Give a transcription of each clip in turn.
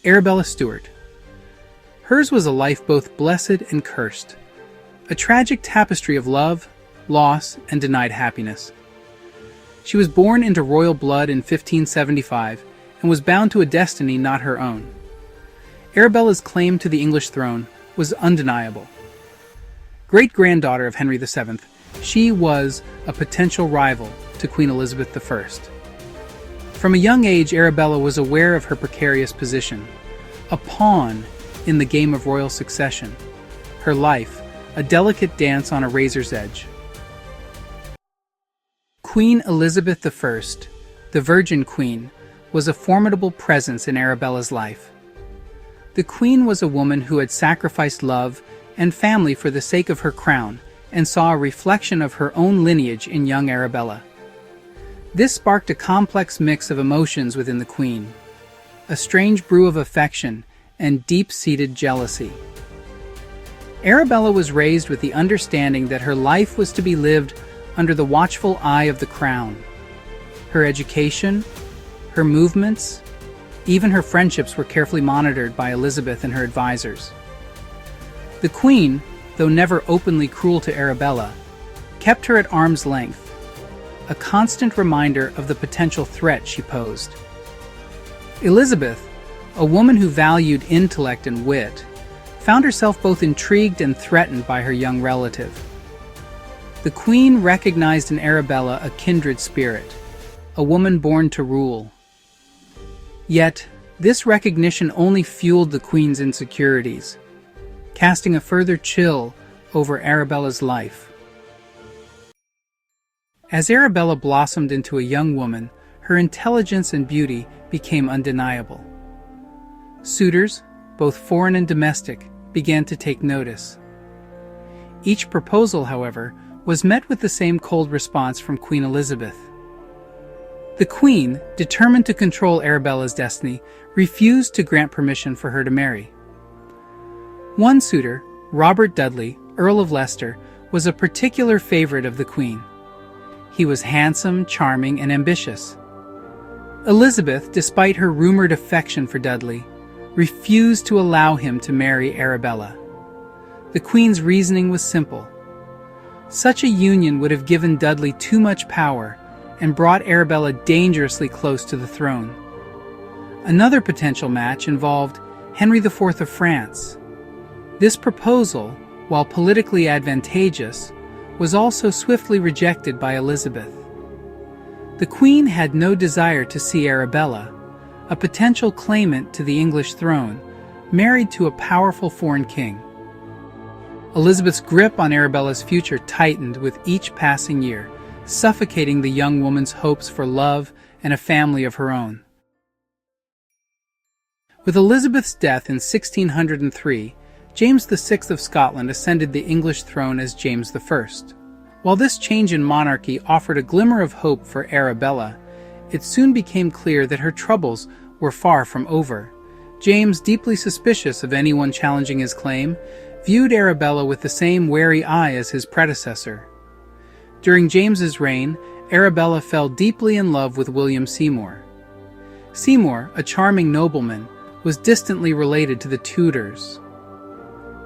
Arabella Stuart. Hers was a life both blessed and cursed, a tragic tapestry of love, loss, and denied happiness. She was born into royal blood in 1575 and was bound to a destiny not her own. Arabella's claim to the English throne was undeniable. Great-granddaughter of Henry VII, she was a potential rival to Queen Elizabeth I. From a young age, Arabella was aware of her precarious position, a pawn in the game of royal succession, her life a delicate dance on a razor's edge. Queen Elizabeth I, the Virgin Queen, was a formidable presence in Arabella's life. The Queen was a woman who had sacrificed love and family for the sake of her crown and saw a reflection of her own lineage in young Arabella. This sparked a complex mix of emotions within the Queen, a strange brew of affection and deep-seated jealousy. Arabella was raised with the understanding that her life was to be lived under the watchful eye of the crown. Her education, her movements, even her friendships were carefully monitored by Elizabeth and her advisors. The Queen, though never openly cruel to Arabella, kept her at arm's length, a constant reminder of the potential threat she posed. Elizabeth, a woman who valued intellect and wit, found herself both intrigued and threatened by her young relative. The Queen recognized in Arabella a kindred spirit, a woman born to rule. Yet, this recognition only fueled the Queen's insecurities, casting a further chill over Arabella's life. As Arabella blossomed into a young woman, her intelligence and beauty became undeniable. Suitors, both foreign and domestic, began to take notice. Each proposal, however, was met with the same cold response from Queen Elizabeth. The Queen, determined to control Arabella's destiny, refused to grant permission for her to marry. One suitor, Robert Dudley, Earl of Leicester, was a particular favorite of the Queen. He was handsome, charming, and ambitious. Elizabeth, despite her rumored affection for Dudley, refused to allow him to marry Arabella. The Queen's reasoning was simple. Such a union would have given Dudley too much power and brought Arabella dangerously close to the throne. Another potential match involved Henry IV of France. This proposal, while politically advantageous, was also swiftly rejected by Elizabeth. The Queen had no desire to see Arabella, a potential claimant to the English throne, married to a powerful foreign king. Elizabeth's grip on Arabella's future tightened with each passing year, suffocating the young woman's hopes for love and a family of her own. With Elizabeth's death in 1603, James VI of Scotland ascended the English throne as James I. While this change in monarchy offered a glimmer of hope for Arabella, it soon became clear that her troubles were far from over. James, deeply suspicious of anyone challenging his claim, viewed Arabella with the same wary eye as his predecessor. During James's reign, Arabella fell deeply in love with William Seymour. Seymour, a charming nobleman, was distantly related to the Tudors.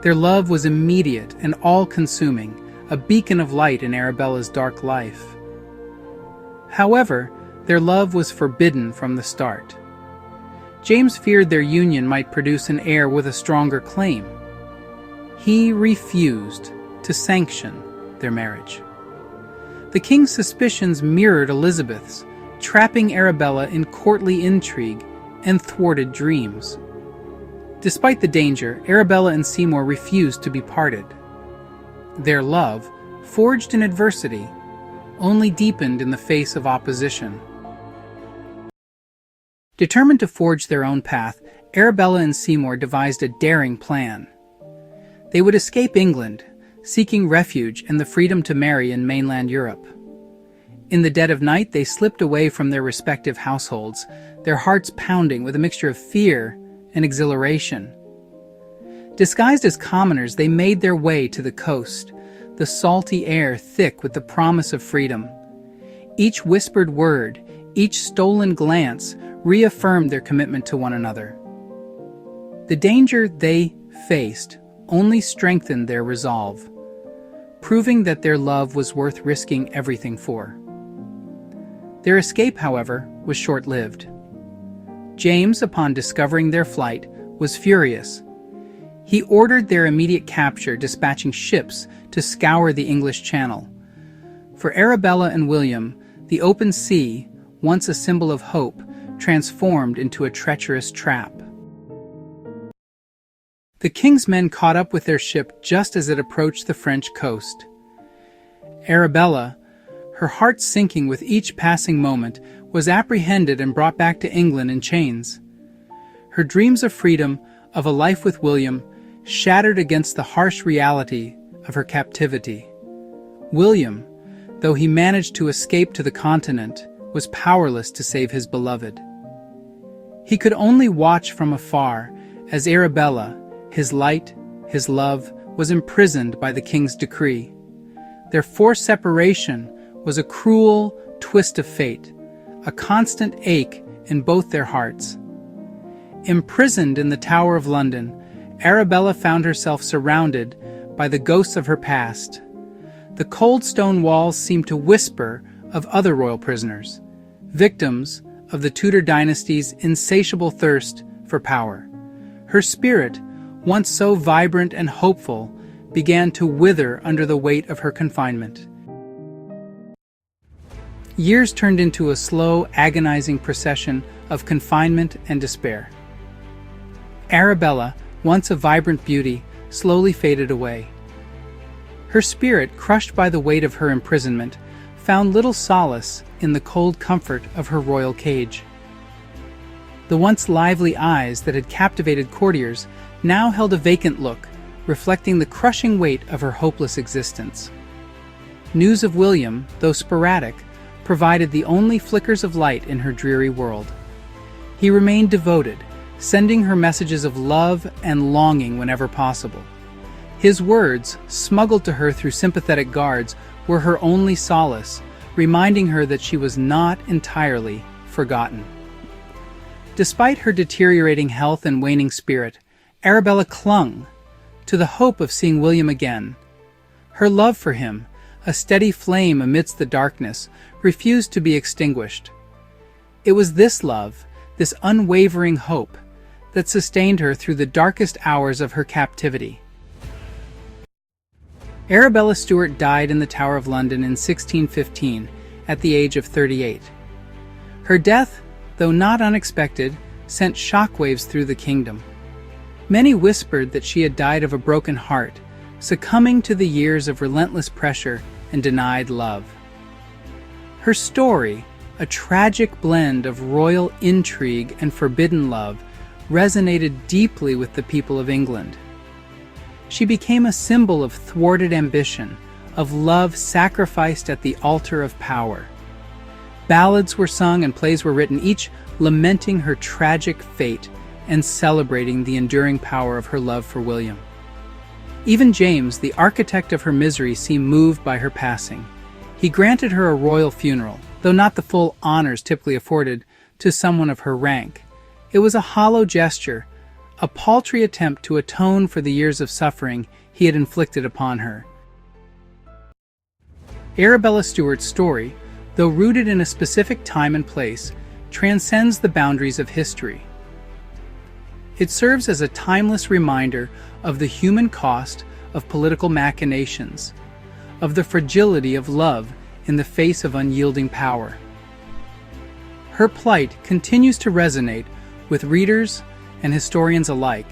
Their love was immediate and all-consuming, a beacon of light in Arabella's dark life. However, their love was forbidden from the start. James feared their union might produce an heir with a stronger claim. He refused to sanction their marriage. The king's suspicions mirrored Elizabeth's, trapping Arabella in courtly intrigue and thwarted dreams. Despite the danger, Arabella and Seymour refused to be parted. Their love, forged in adversity, only deepened in the face of opposition. Determined to forge their own path, Arabella and Seymour devised a daring plan. They would escape England, seeking refuge and the freedom to marry in mainland Europe. In the dead of night, they slipped away from their respective households, their hearts pounding with a mixture of fear and exhilaration. Disguised as commoners, they made their way to the coast, the salty air thick with the promise of freedom. Each whispered word, each stolen glance reaffirmed their commitment to one another. The danger they faced only strengthened their resolve, proving that their love was worth risking everything for. Their escape, however, was short-lived. James, upon discovering their flight, was furious. He ordered their immediate capture, dispatching ships to scour the English Channel. For Arabella and William, the open sea, once a symbol of hope, transformed into a treacherous trap. The king's men caught up with their ship just as it approached the French coast. Arabella, her heart sinking with each passing moment, was apprehended and brought back to England in chains. Her dreams of freedom, of a life with William, shattered against the harsh reality of her captivity. William, though he managed to escape to the continent, was powerless to save his beloved. He could only watch from afar as Arabella, his light, his love, was imprisoned by the king's decree. Their forced separation was a cruel twist of fate, a constant ache in both their hearts. Imprisoned in the Tower of London, Arabella found herself surrounded by the ghosts of her past. The cold stone walls seemed to whisper of other royal prisoners, victims of the Tudor dynasty's insatiable thirst for power. Her spirit, once so vibrant and hopeful, began to wither under the weight of her confinement. Years turned into a slow, agonizing procession of confinement and despair. Arabella, once a vibrant beauty, slowly faded away. Her spirit, crushed by the weight of her imprisonment, found little solace in the cold comfort of her royal cage. The once lively eyes that had captivated courtiers now held a vacant look, reflecting the crushing weight of her hopeless existence. News of William, though sporadic, provided the only flickers of light in her dreary world. He remained devoted, sending her messages of love and longing whenever possible. His words, smuggled to her through sympathetic guards, were her only solace, reminding her that she was not entirely forgotten. Despite her deteriorating health and waning spirit, Arabella clung to the hope of seeing William again. Her love for him, a steady flame amidst the darkness, refused to be extinguished. It was this love, this unwavering hope, that sustained her through the darkest hours of her captivity. Arabella Stuart died in the Tower of London in 1615, at the age of 38. Her death, though not unexpected, sent shockwaves through the kingdom. Many whispered that she had died of a broken heart, succumbing to the years of relentless pressure and denied love. Her story, a tragic blend of royal intrigue and forbidden love, resonated deeply with the people of England. She became a symbol of thwarted ambition, of love sacrificed at the altar of power. Ballads were sung and plays were written, each lamenting her tragic fate and celebrating the enduring power of her love for William. Even James, the architect of her misery, seemed moved by her passing. He granted her a royal funeral, though not the full honors typically afforded to someone of her rank. It was a hollow gesture, a paltry attempt to atone for the years of suffering he had inflicted upon her. Arabella Stuart's story, though rooted in a specific time and place, transcends the boundaries of history. It serves as a timeless reminder of the human cost of political machinations, of the fragility of love in the face of unyielding power. Her plight continues to resonate with readers and historians alike,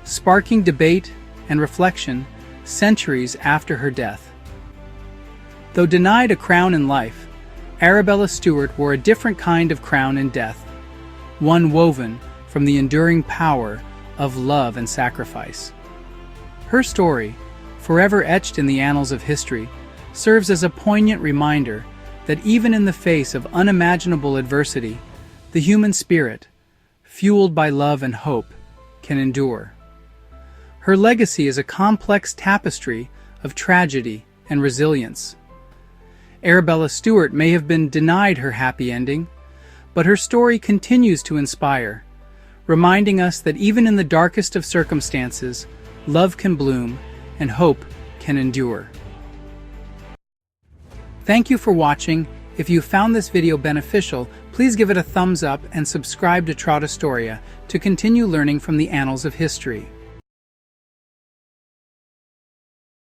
sparking debate and reflection centuries after her death. Though denied a crown in life, Arabella Stuart wore a different kind of crown in death, one woven from the enduring power of love and sacrifice. Her story, forever etched in the annals of history, serves as a poignant reminder that even in the face of unimaginable adversity, the human spirit, fueled by love and hope, can endure. Her legacy is a complex tapestry of tragedy and resilience. Arabella Stuart may have been denied her happy ending, but her story continues to inspire, reminding us that even in the darkest of circumstances, love can bloom and hope can endure. Thank you for watching. If you found this video beneficial, please give it a thumbs up and subscribe to Traudastoria to continue learning from the annals of history.